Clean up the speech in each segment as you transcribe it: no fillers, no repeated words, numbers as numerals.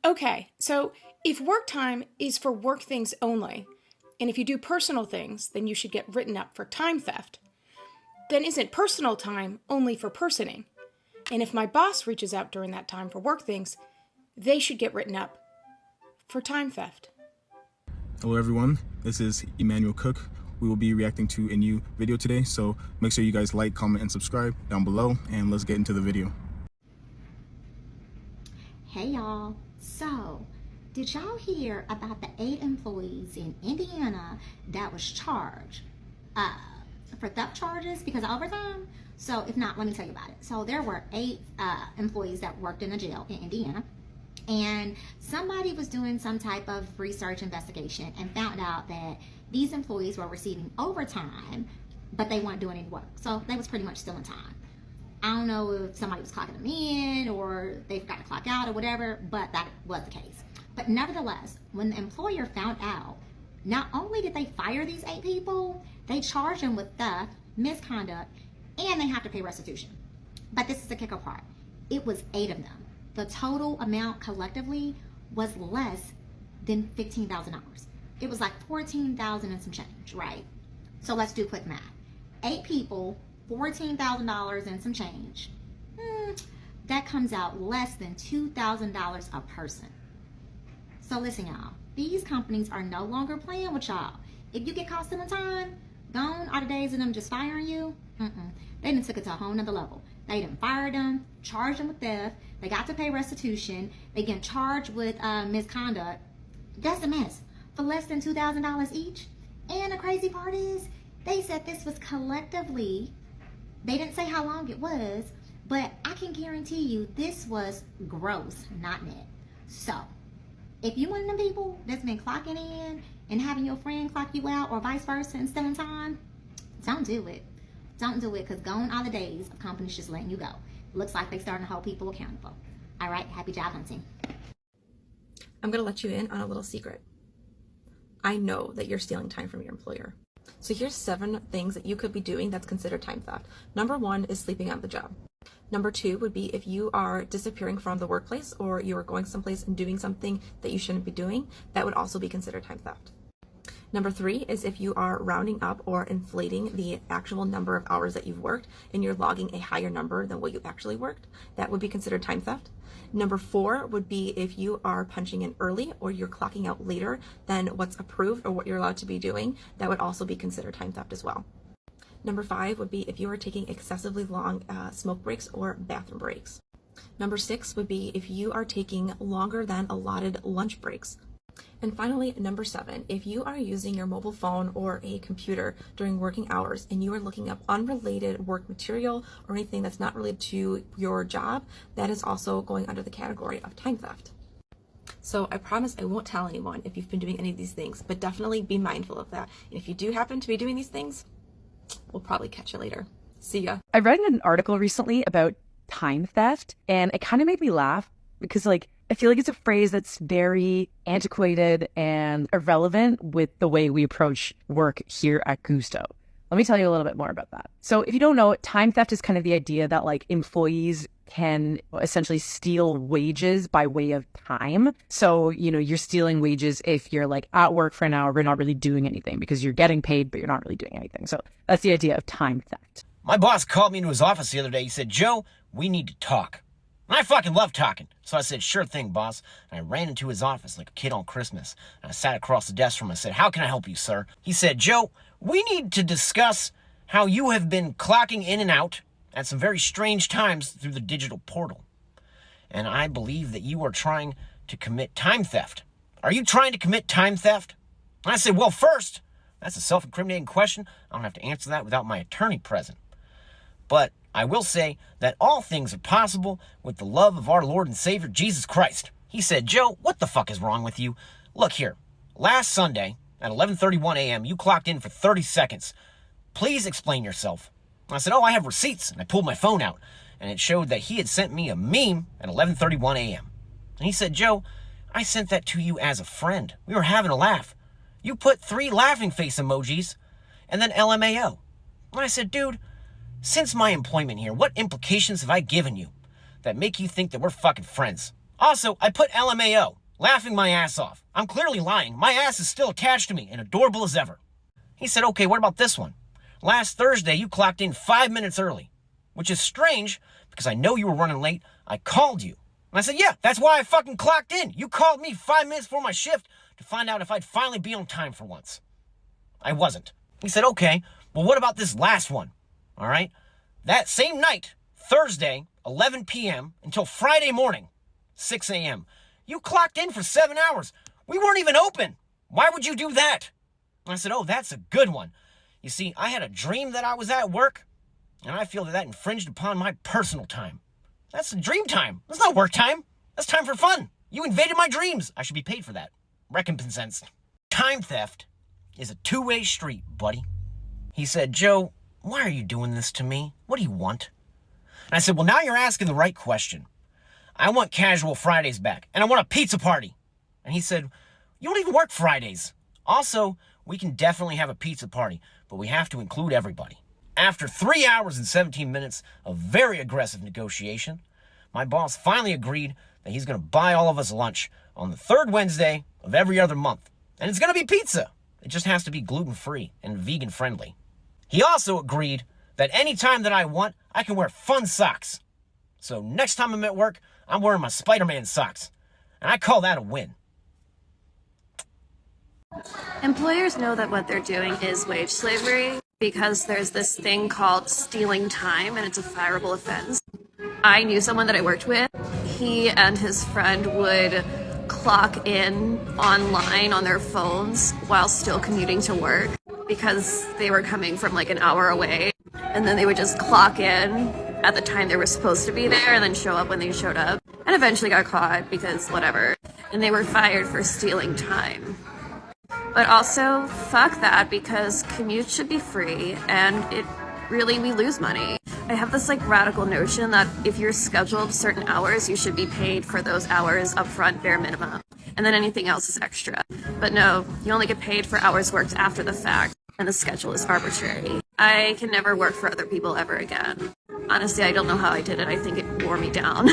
Okay, so if work time is for work things only, and if you do personal things, then you should get written up for time theft, then isn't personal time only for personing? And if my boss reaches out during that time for work things, they should get written up for time theft. Hello everyone, this is Emmanuel Cook. We will be reacting to a new video today, so make sure you guys like, comment, and subscribe down below, and let's get into the video. Hey y'all, so did y'all hear about the 8 employees in Indiana that was charged for theft charges because of overtime? So if not, let me tell you about it. So there were 8 employees that worked in a jail in Indiana, and somebody was doing some type of research investigation and found out that these employees were receiving overtime, but they weren't doing any work. So they was pretty much still in time. I don't know if somebody was clocking them in or they forgot to clock out or whatever, but that was the case. But nevertheless, when the employer found out, not only did they fire these 8 people, they charged them with theft, misconduct, and they have to pay restitution. But this is the kicker part. It was 8 of them. The total amount collectively was less than $15,000. It was like $14,000 and some change, right? So let's do quick math. 8 people, $14,000 and some change. That comes out less than $2,000 a person. So listen, y'all. These companies are no longer playing with y'all. If you get caught stealing time, gone are the days of them just firing you. They done took it to a whole nother level. They done fired them, charged them with theft. They got to pay restitution. They get charged with misconduct. That's a mess. For less than $2,000 each. And the crazy part is, they said this was collectively. They didn't say how long it was, but I can guarantee you this was gross, not net. So, if you one of them people that's been clocking in and having your friend clock you out or vice versa and stealing time, don't do it. Don't do it, because gone are the days of companies just letting you go. Looks like they're starting to hold people accountable. All right, happy job hunting. I'm going to let you in on a little secret. I know that you're stealing time from your employer. So here's 7 things that you could be doing that's considered time theft. Number 1 is sleeping on the job. Number 2 would be if you are disappearing from the workplace or you are going someplace and doing something that you shouldn't be doing, that would also be considered time theft. Number 3 is if you are rounding up or inflating the actual number of hours that you've worked and you're logging a higher number than what you actually worked, that would be considered time theft. Number 4 would be if you are punching in early or you're clocking out later than what's approved or what you're allowed to be doing, that would also be considered time theft as well. Number 5 would be if you are taking excessively long smoke breaks or bathroom breaks. Number 6 would be if you are taking longer than allotted lunch breaks. And finally, number 7, if you are using your mobile phone or a computer during working hours and you are looking up unrelated work material or anything that's not related to your job, that is also going under the category of time theft. So I promise I won't tell anyone if you've been doing any of these things, but definitely be mindful of that. And if you do happen to be doing these things, we'll probably catch you later. See ya. I read an article recently about time theft, and it kind of made me laugh because, I feel like it's a phrase that's very antiquated and irrelevant with the way we approach work here at Gusto. Let me tell you a little bit more about that. So if you don't know, time theft is kind of the idea that employees can essentially steal wages by way of time. So, you're stealing wages if you're at work for an hour, but not really doing anything because you're getting paid, but you're not really doing anything. So that's the idea of time theft. My boss called me into his office the other day. He said, "Joe, we need to talk." And I fucking love talking. So I said, "Sure thing, boss." And I ran into his office like a kid on Christmas. And I sat across the desk from him and said, "How can I help you, sir?" He said, "Joe, we need to discuss how you have been clocking in and out at some very strange times through the digital portal. And I believe that you are trying to commit time theft. Are you trying to commit time theft?" And I said, "Well, first, that's a self-incriminating question. I don't have to answer that without my attorney present. But I will say that all things are possible with the love of our Lord and Savior, Jesus Christ." He said, "Joe, what the fuck is wrong with you? Look here, last Sunday at 11:31 a.m., you clocked in for 30 seconds. Please explain yourself." I said, "Oh, I have receipts." And I pulled my phone out, and it showed that he had sent me a meme at 11:31 a.m. And he said, "Joe, I sent that to you as a friend. We were having a laugh. You put 3 laughing face emojis and then LMAO. And I said, "Dude, since my employment here, what implications have I given you that make you think that we're fucking friends? Also, I put LMAO, laughing my ass off. I'm clearly lying. My ass is still attached to me and adorable as ever. He said, okay, what about this one? Last Thursday, you clocked in 5 minutes early, which is strange because I know you were running late. I called you. And I said, yeah, that's why I fucking clocked in. You called me 5 minutes before my shift to find out if I'd finally be on time for once. I wasn't. He said, okay, well, what about this last one? All right. That same night, Thursday, 11 p.m. until Friday morning, 6 a.m., you clocked in for 7 hours. We weren't even open. Why would you do that? And I said, oh, that's a good one. You see, I had a dream that I was at work, and I feel that that infringed upon my personal time. That's dream time. That's not work time. That's time for fun. You invaded my dreams. I should be paid for that. Recompense. Time theft is a two-way street, buddy. He said, Joe, why are you doing this to me? What do you want? And I said, well, now you're asking the right question. I want casual Fridays back, and I want a pizza party. And he said, you don't even work Fridays. Also, we can definitely have a pizza party, but we have to include everybody. After 3 hours and 17 minutes of very aggressive negotiation, my boss finally agreed that he's going to buy all of us lunch on the third Wednesday of every other month. And it's going to be pizza. It just has to be gluten-free and vegan-friendly. He also agreed that any time that I want, I can wear fun socks. So next time I'm at work, I'm wearing my Spider-Man socks. And I call that a win. Employers know that what they're doing is wage slavery because there's this thing called stealing time, and it's a fireable offense. I knew someone that I worked with. He and his friend would clock in online on their phones while still commuting to work because they were coming from like an hour away. And then they would just clock in at the time they were supposed to be there and then show up when they showed up. And eventually got caught because whatever. And they were fired for stealing time. But also, fuck that, because commute should be free, and we lose money. I have this like radical notion that if you're scheduled certain hours, you should be paid for those hours upfront, bare minimum, and then anything else is extra. But no, you only get paid for hours worked after the fact, and the schedule is arbitrary. I can never work for other people ever again. Honestly, I don't know how I did it. I think it wore me down.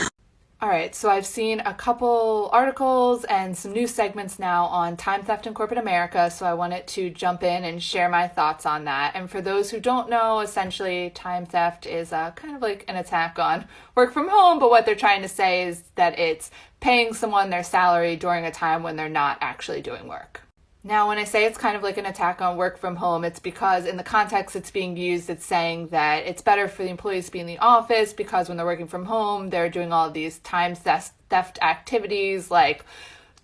All right, so I've seen a couple articles and some news segments now on time theft in corporate America, so I wanted to jump in and share my thoughts on that. And for those who don't know, essentially time theft is kind of like an attack on work from home, but what they're trying to say is that it's paying someone their salary during a time when they're not actually doing work. Now, when I say it's kind of like an attack on work from home, it's because in the context it's being used, it's saying that it's better for the employees to be in the office because when they're working from home, they're doing all of these time theft activities like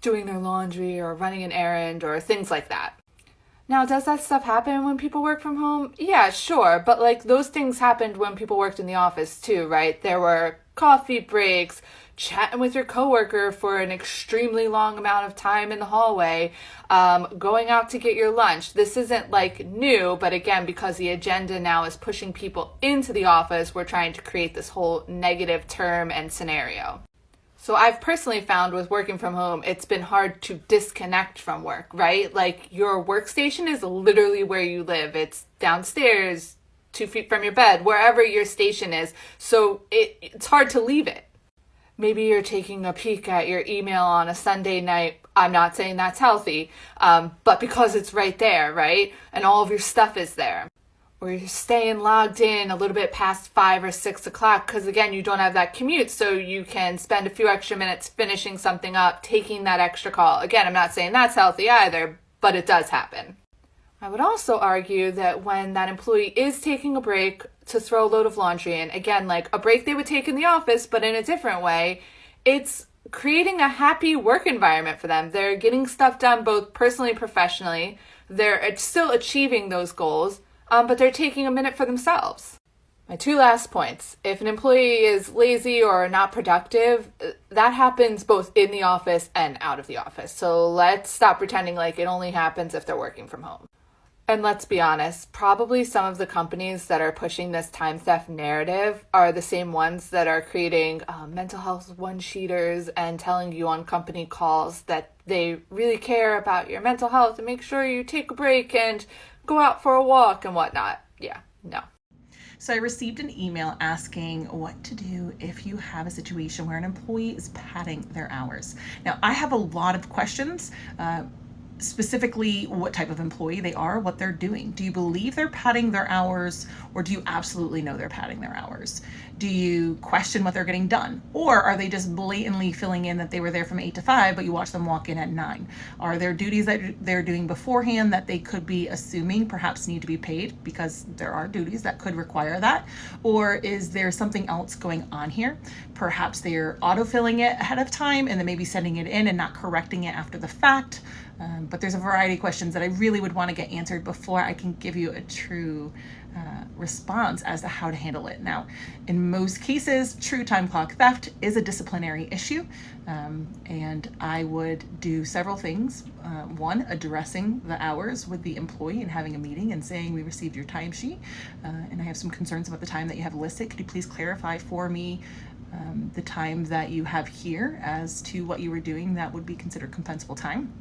doing their laundry or running an errand or things like that. Now, does that stuff happen when people work from home? Yeah, sure. But like those things happened when people worked in the office too, right? There were coffee breaks, chatting with your coworker for an extremely long amount of time in the hallway, going out to get your lunch. This isn't like new, but again, because the agenda now is pushing people into the office, we're trying to create this whole negative term and scenario. So I've personally found with working from home, it's been hard to disconnect from work, right? Like your workstation is literally where you live. It's downstairs, 2 feet from your bed, wherever your station is. So it's hard to leave it. Maybe you're taking a peek at your email on a Sunday night. I'm not saying that's healthy, but because it's right there, right? And all of your stuff is there. Or you're staying logged in a little bit past 5 or 6 o'clock because, again, you don't have that commute, so you can spend a few extra minutes finishing something up, taking that extra call. Again, I'm not saying that's healthy either, but it does happen. I would also argue that when that employee is taking a break to throw a load of laundry in, again, like a break they would take in the office, but in a different way, it's creating a happy work environment for them. They're getting stuff done both personally and professionally. They're still achieving those goals, but they're taking a minute for themselves. My 2 last points. If an employee is lazy or not productive, that happens both in the office and out of the office. So let's stop pretending like it only happens if they're working from home. And let's be honest, probably some of the companies that are pushing this time theft narrative are the same ones that are creating mental health one-sheeters and telling you on company calls that they really care about your mental health and make sure you take a break and go out for a walk and whatnot. Yeah, no. So I received an email asking what to do if you have a situation where an employee is padding their hours. Now, I have a lot of questions, specifically what type of employee they are, what they're doing. Do you believe they're padding their hours, or do you absolutely know they're padding their hours? Do you question what they're getting done? Or are they just blatantly filling in that they were there from 8 to 5, but you watch them walk in at 9? Are there duties that they're doing beforehand that they could be assuming perhaps need to be paid, because there are duties that could require that? Or is there something else going on here? Perhaps they're autofilling it ahead of time and then maybe sending it in and not correcting it after the fact. But there's a variety of questions that I really would want to get answered before I can give you a true response as to how to handle it. Now, in most cases, true time clock theft is a disciplinary issue, and I would do several things. One, addressing the hours with the employee and having a meeting and saying, we received your timesheet, and I have some concerns about the time that you have listed. Could you please clarify for me the time that you have here as to what you were doing that would be considered compensable time?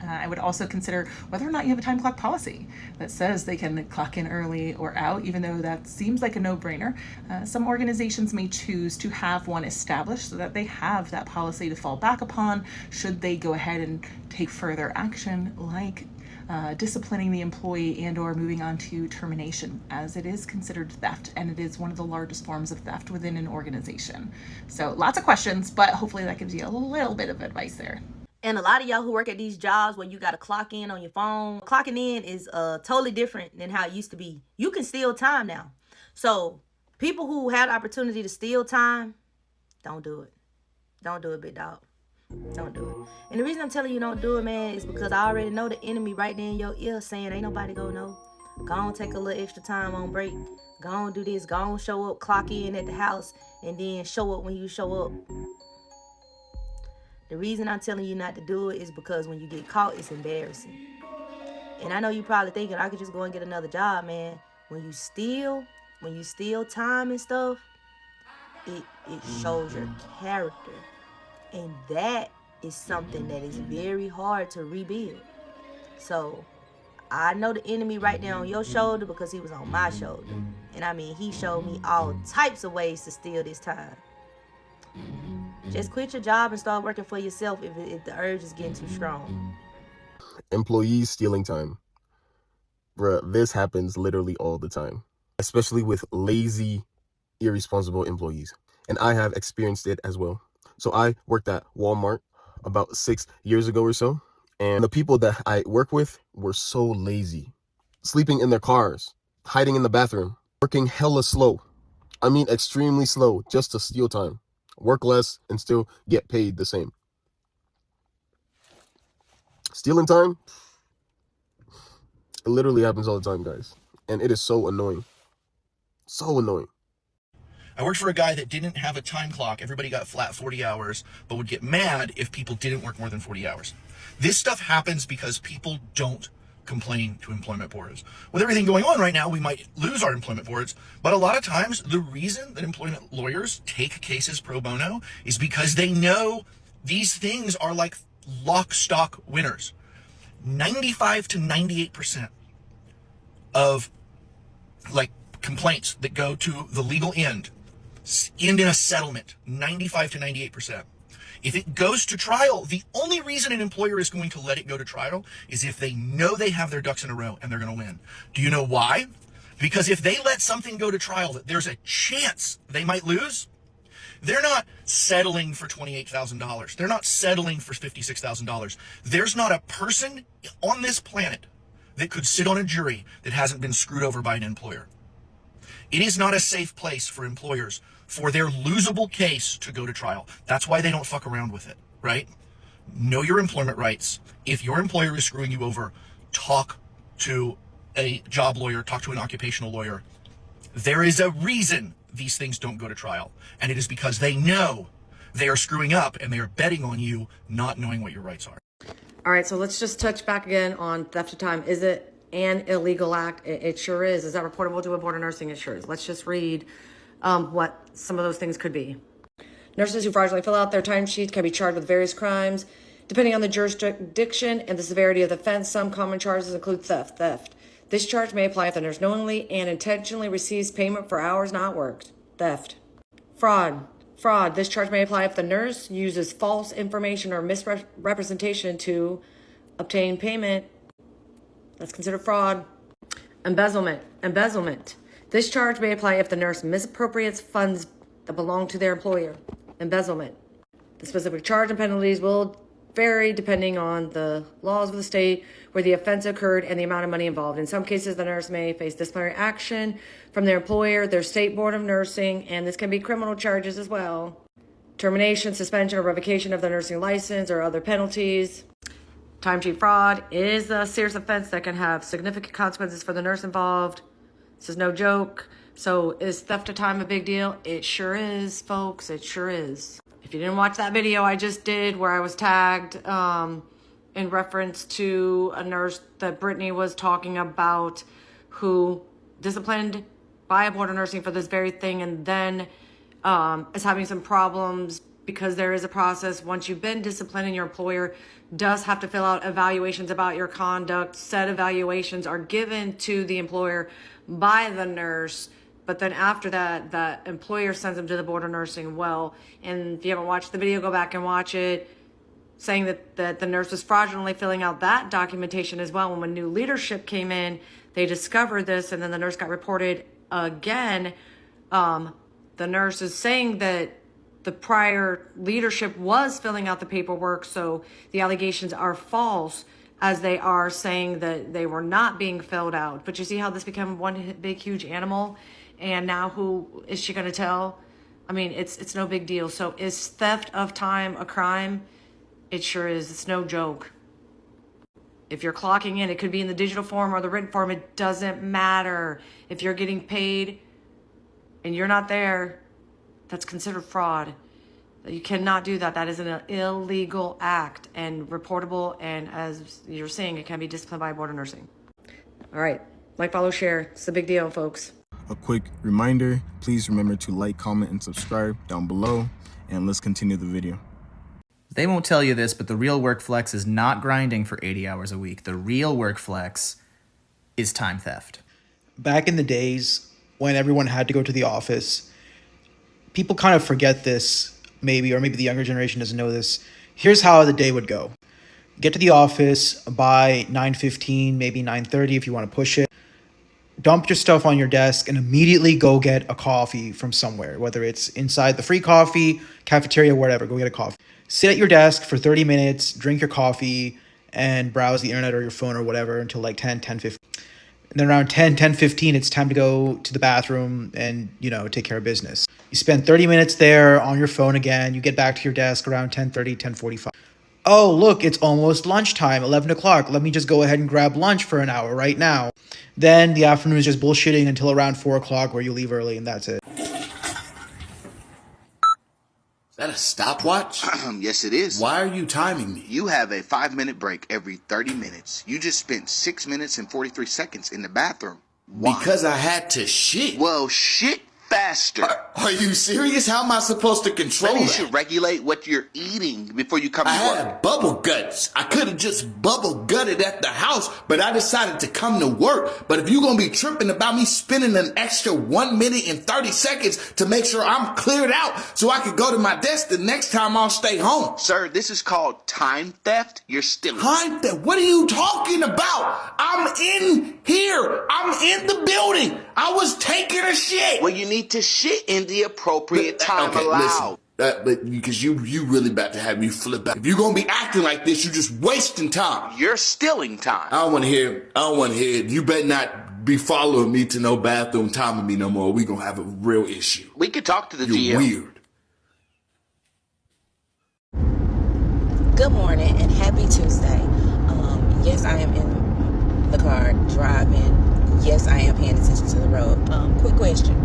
I would also consider whether or not you have a time clock policy that says they can clock in early or out, even though that seems like a no-brainer. Some organizations may choose to have one established so that they have that policy to fall back upon should they go ahead and take further action, like disciplining the employee and or moving on to termination, as it is considered theft, and it is one of the largest forms of theft within an organization. So lots of questions, but hopefully that gives you a little bit of advice there. And a lot of y'all who work at these jobs where you got to clock in on your phone, clocking in is totally different than how it used to be. You can steal time now. So people who had opportunity to steal time, don't do it. Don't do it, big dog. Don't do it. And the reason I'm telling you don't do it, man, is because I already know the enemy right there in your ear saying ain't nobody gonna know. Go on, take a little extra time on break. Go on, do this. Go on, show up, clock in at the house, and then show up when you show up. The reason I'm telling you not to do it is because when you get caught, it's embarrassing. And I know you probably thinking I could just go and get another job, man. When you steal time and stuff, it shows your character. And that is something that is very hard to rebuild. So I know the enemy right there on your shoulder because he was on my shoulder. And I mean, he showed me all types of ways to steal this time. Just quit your job and start working for yourself if the urge is getting too strong. Employees stealing time. Bruh, this happens literally all the time, especially with lazy, irresponsible employees. And I have experienced it as well. So I worked at Walmart about 6 years ago or so. And the people that I work with were so lazy, sleeping in their cars, hiding in the bathroom, working hella slow. I mean, extremely slow just to steal time. Work less and still get paid the same. Stealing time, it literally happens all the time, guys. And it is so annoying. So annoying. I worked for a guy that didn't have a time clock. Everybody got flat 40 hours, but would get mad if people didn't work more than 40 hours. This stuff happens because people don't complain to employment boards. With everything going on right now, we might lose our employment boards, but a lot of times the reason that employment lawyers take cases pro bono is because they know these things are like lock, stock winners. 95 to 98% of like complaints that go to the legal end in a settlement, 95 to 98%. If it goes to trial, the only reason an employer is going to let it go to trial is if they know they have their ducks in a row and they're going to win. Do you know why? Because if they let something go to trial that there's a chance they might lose, they're not settling for $28,000. They're not settling for $56,000. There's not a person on this planet that could sit on a jury that hasn't been screwed over by an employer. It is not a safe place for employers for their losable case to go to trial. That's why they don't fuck around with it, right? Know your employment rights. If your employer is screwing you over, talk to a job lawyer, talk to an occupational lawyer. There is a reason these things don't go to trial, and it is because they know they are screwing up and they are betting on you not knowing what your rights are. All right, so let's just touch back again on theft of time. Is it an illegal act? It sure is. Is that reportable to a board of nursing? It sure is. Let's just read what some of those things could be. Nurses who fraudulently fill out their timesheets can be charged with various crimes. Depending on the jurisdiction and the severity of the offense, some common charges include theft, This charge may apply if the nurse knowingly and intentionally receives payment for hours not worked. Theft. Fraud. This charge may apply if the nurse uses false information or misrepresentation to obtain payment. That's considered fraud. Embezzlement. This charge may apply if the nurse misappropriates funds that belong to their employer. Embezzlement. The specific charge and penalties will vary depending on the laws of the state where the offense occurred and the amount of money involved. In some cases, the nurse may face disciplinary action from their employer, their state board of nursing, and this can be criminal charges as well. Termination, suspension, or revocation of the nursing license or other penalties. Timesheet fraud is a serious offense that can have significant consequences for the nurse involved. This is no joke. So is theft of time a big deal? It sure is, folks. It sure is. If you didn't watch that video I just did where I was tagged in reference to a nurse that Brittany was talking about who disciplined by a board of nursing for this very thing and then is having some problems because there is a process. Once you've been disciplined and your employer does have to fill out evaluations about your conduct, said evaluations are given to the employer by the nurse, but then after that, that employer sends them to the board of nursing. Well, and if you haven't watched the video, go back and watch it, saying that the nurse was fraudulently filling out that documentation as well. When new leadership came in, they discovered this, and then the nurse got reported again. The nurse is saying that the prior leadership was filling out the paperwork, so the allegations are false, as they are saying that they were not being filled out. But you see how this became one big, huge animal? And now who is she going to tell? I mean, it's no big deal. So is theft of time a crime? It sure is. It's no joke. If you're clocking in, it could be in the digital form or the written form. It doesn't matter. If you're getting paid and you're not there, that's considered fraud. You cannot do that. That is an illegal act and reportable. And as you're seeing, it can be disciplined by a board of nursing. All right. Like, follow, share. It's a big deal, folks. A quick reminder, please remember to like, comment, and subscribe down below. And let's continue the video. They won't tell you this, but the real work flex is not grinding for 80 hours a week. The real work flex is time theft. Back in the days when everyone had to go to the office, people kind of forget this, maybe, or maybe the younger generation doesn't know this. Here's how the day would go. Get to the office by 9:15, maybe 9:30 if you want to push it. Dump your stuff on your desk and immediately go get a coffee from somewhere, whether it's inside the free coffee, cafeteria, whatever. Go get a coffee. Sit at your desk for 30 minutes, drink your coffee, and browse the internet or your phone or whatever until like 10:15. And then around 10:15, it's time to go to the bathroom and, take care of business. You spend 30 minutes there on your phone again. You get back to your desk around 10:30, 10:45. Oh, look, it's almost lunchtime, 11 o'clock. Let me just go ahead and grab lunch for an hour right now. Then the afternoon is just bullshitting until around 4 o'clock where you leave early and that's it. Is that a stopwatch? Yes, it is. Why are you timing me? You have a 5-minute break every 30 minutes. You just spent 6 minutes and 43 seconds in the bathroom. Why? Because I had to shit. Well, shit faster. Are you serious? How am I supposed to control Maybe you that? should regulate what you're eating before you come I to work. had bubble guts. I could have just bubble gutted at the house, but I decided to come to work. But if you're going to be tripping about me spending an extra 1 minute and 30 seconds to make sure I'm cleared out so I can go to my desk the next time I'll stay home. Sir, this is called time theft. You're stealing. Time theft? What are you talking about? I'm in here. I'm in the building. I was taking a shit. Well, you need to shit in the appropriate time allowed. Listen, but because you really about to have me flip out. If you're gonna be acting like this, you're just wasting time. You're stealing time. I don't want to hear it. You better not be following me to no bathroom timing me no more. We gonna have a real issue. We could talk to the You're GM. weird. Good morning and happy Tuesday. Yes, I am in the car driving. Yes, I am paying attention to the road. Quick question.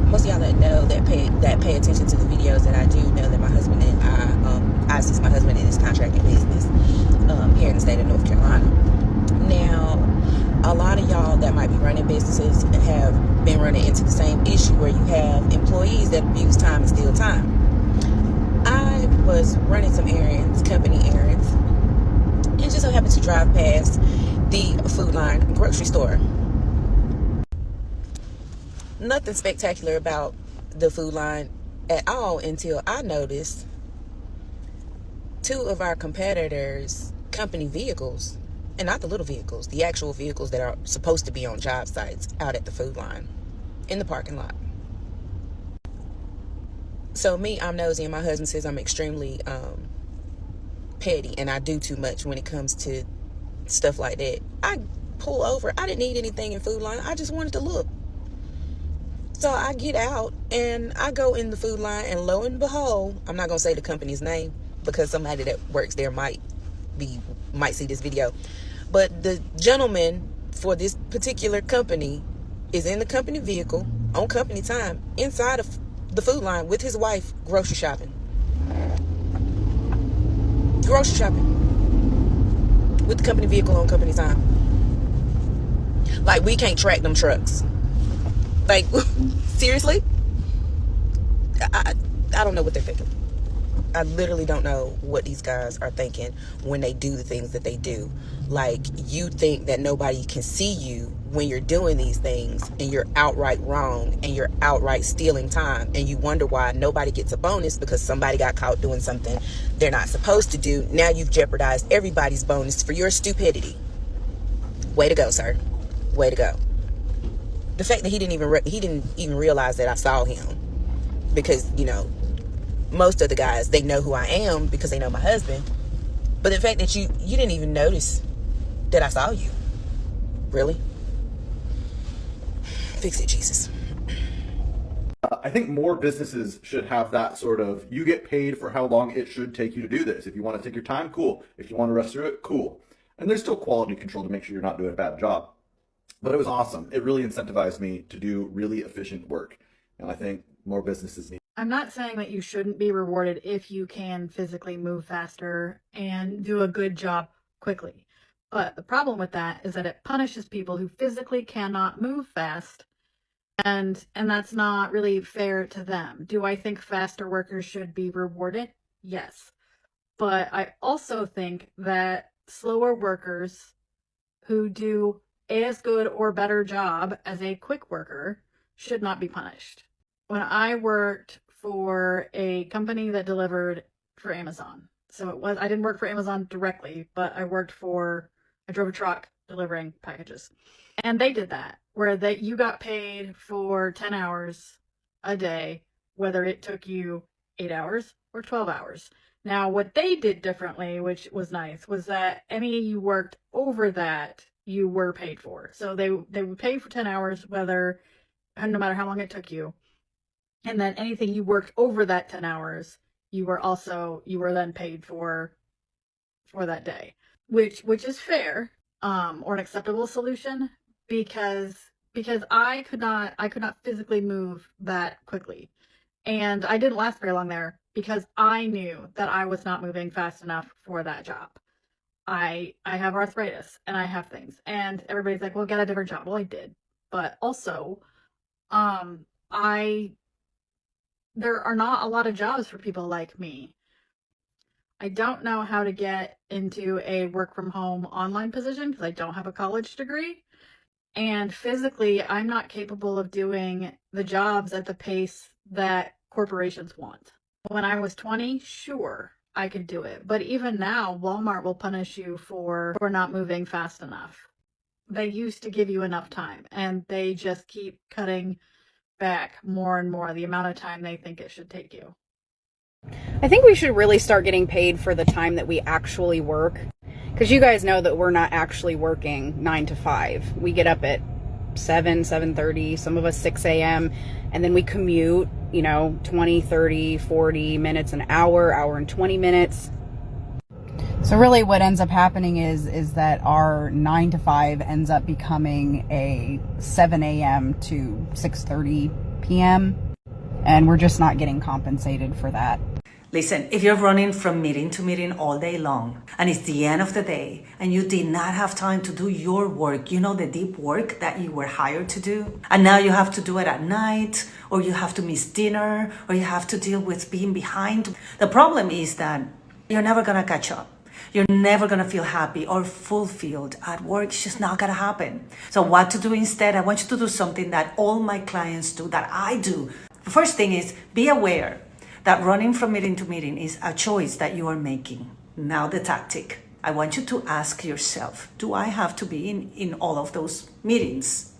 Most of y'all that know that pay attention to the videos that I do know that my husband and I assist my husband in his contracting business here in the state of North Carolina. Now, a lot of y'all that might be running businesses have been running into the same issue where you have employees that abuse time and steal time. I was running some errands, company errands, and just so happened to drive past the Food Line grocery store. Nothing spectacular about the Food Line at all until I noticed two of our competitors' company vehicles, and not the little vehicles, the actual vehicles that are supposed to be on job sites, out at the Food Line in the parking lot. So me, I'm nosy, and my husband says I'm extremely petty, and I do too much when it comes to stuff like that. I pull over. I didn't need anything in Food Line. I just wanted to look. So I get out and I go in the Food Line, and lo and behold, I'm not gonna say the company's name because somebody that works there might see this video, but the gentleman for this particular company is in the company vehicle on company time inside of the Food Line with his wife grocery shopping with the company vehicle on company time. Like, we can't track them trucks. Like, seriously? I don't know what they're thinking. I literally don't know what these guys are thinking when they do the things that they do. Like, you think that nobody can see you when you're doing these things, and you're outright wrong, and you're outright stealing time, and you wonder why nobody gets a bonus because somebody got caught doing something they're not supposed to do. Now you've jeopardized everybody's bonus for your stupidity. Way to go, sir. Way to go. The fact that he didn't even realize that I saw him, because, you know, most of the guys, they know who I am because they know my husband. But the fact that you didn't even notice that I saw you. Really? Fix it, Jesus. I think more businesses should have that sort of, you get paid for how long it should take you to do this. If you want to take your time, cool. If you want to rest through it, cool. And there's still quality control to make sure you're not doing a bad job. But it was awesome. It really incentivized me to do really efficient work. And I think more businesses need. I'm not saying that you shouldn't be rewarded if you can physically move faster and do a good job quickly. But the problem with that is that it punishes people who physically cannot move fast, and that's not really fair to them. Do I think faster workers should be rewarded? Yes. But I also think that slower workers who do as good or better job as a quick worker should not be punished. When I worked for a company that delivered for Amazon, I didn't work for Amazon directly, but I drove a truck delivering packages. And they did that, where you got paid for 10 hours a day, whether it took you 8 hours or 12 hours. Now, what they did differently, which was nice, was that any you worked over that, you were paid for. So they would pay for 10 hours, no matter how long it took you. And then anything you worked over that 10 hours, you were then paid for that day, which is fair, or an acceptable solution, because I could not physically move that quickly. And I didn't last very long there because I knew that I was not moving fast enough for that job. I have arthritis and I have things, and everybody's like, well, get a different job. Well, I did, but also, there are not a lot of jobs for people like me. I don't know how to get into a work from home online position because I don't have a college degree. And physically, I'm not capable of doing the jobs at the pace that corporations want. When I was 20, sure, I could do it. But even now, Walmart will punish you for not moving fast enough. They used to give you enough time, and they just keep cutting back more and more the amount of time they think it should take you. I think we should really start getting paid for the time that we actually work, because you guys know that we're not actually working 9 to 5. We get up at 7:30, some of us 6 a.m., and then we commute, 20, 30, 40 minutes, an hour and 20 minutes. So really what ends up happening is that our 9 to 5 ends up becoming a 7 a.m. to 6:30 p.m. And we're just not getting compensated for that. Listen, if you're running from meeting to meeting all day long and it's the end of the day and you did not have time to do your work, the deep work that you were hired to do, and now you have to do it at night, or you have to miss dinner, or you have to deal with being behind. The problem is that you're never gonna catch up. You're never going to feel happy or fulfilled at work. It's just not going to happen. So what to do instead? I want you to do something that all my clients do, that I do. The first thing is be aware that running from meeting to meeting is a choice that you are making. Now the tactic. I want you to ask yourself, do I have to be in all of those meetings?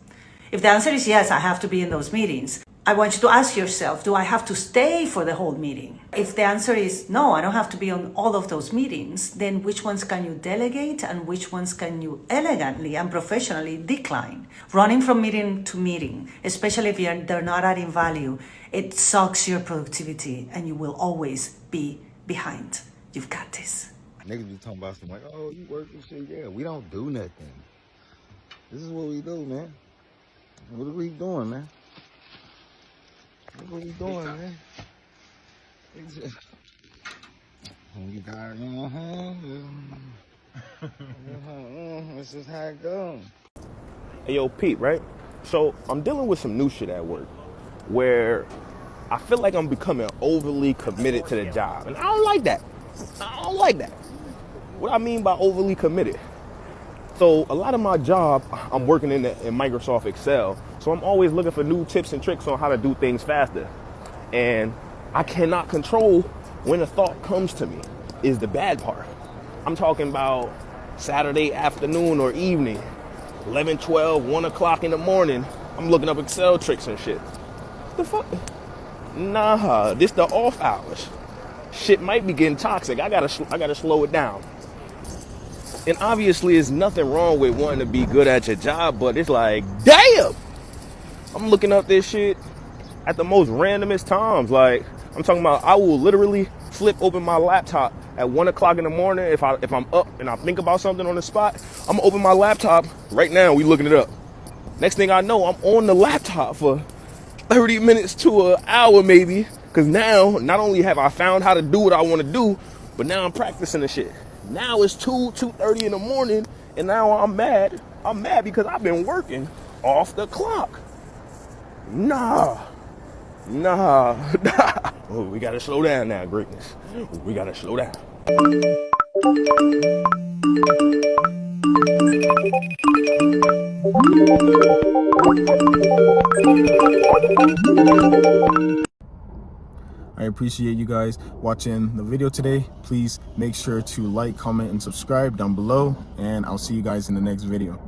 If the answer is yes, I have to be in those meetings, I want you to ask yourself, do I have to stay for the whole meeting? If the answer is no, I don't have to be on all of those meetings, then which ones can you delegate and which ones can you elegantly and professionally decline? Running from meeting to meeting, especially if they're not adding value, it sucks your productivity and you will always be behind. You've got this. Niggas be talking about something like, oh, you work this shit. Yeah, we don't do nothing. This is what we do, man. What are we doing, man? What are we doing, man? You got this is how it goes. Hey, yo, Pete, right? So I'm dealing with some new shit at work where I feel like I'm becoming overly committed to the job. And I don't like that. I don't like that. What I mean by overly committed. So a lot of my job, I'm working in Microsoft Excel. So I'm always looking for new tips and tricks on how to do things faster. And I cannot control when a thought comes to me is the bad part. I'm talking about Saturday afternoon or evening, 11, 12, 1 o'clock in the morning. I'm looking up Excel tricks and shit. What the fuck? Nah, this the off hours. Shit might be getting toxic. I gotta slow it down. And obviously, there's nothing wrong with wanting to be good at your job, but it's like, damn! I'm looking up this shit at the most randomest times. Like, I'm talking about, I will literally flip open my laptop at 1 o'clock in the morning. If I'm up and I think about something on the spot, I'm gonna open my laptop right now. We looking it up. Next thing I know, I'm on the laptop for 30 minutes to an hour maybe. Because now, not only have I found how to do what I want to do, but now I'm practicing the shit. Now it's 2:30 in the morning, and now I'm mad. I'm mad because I've been working off the clock. Nah. Oh, we gotta slow down now, greatness. We gotta slow down. I appreciate you guys watching the video today. Please make sure to like, comment, and subscribe down below, and I'll see you guys in the next video.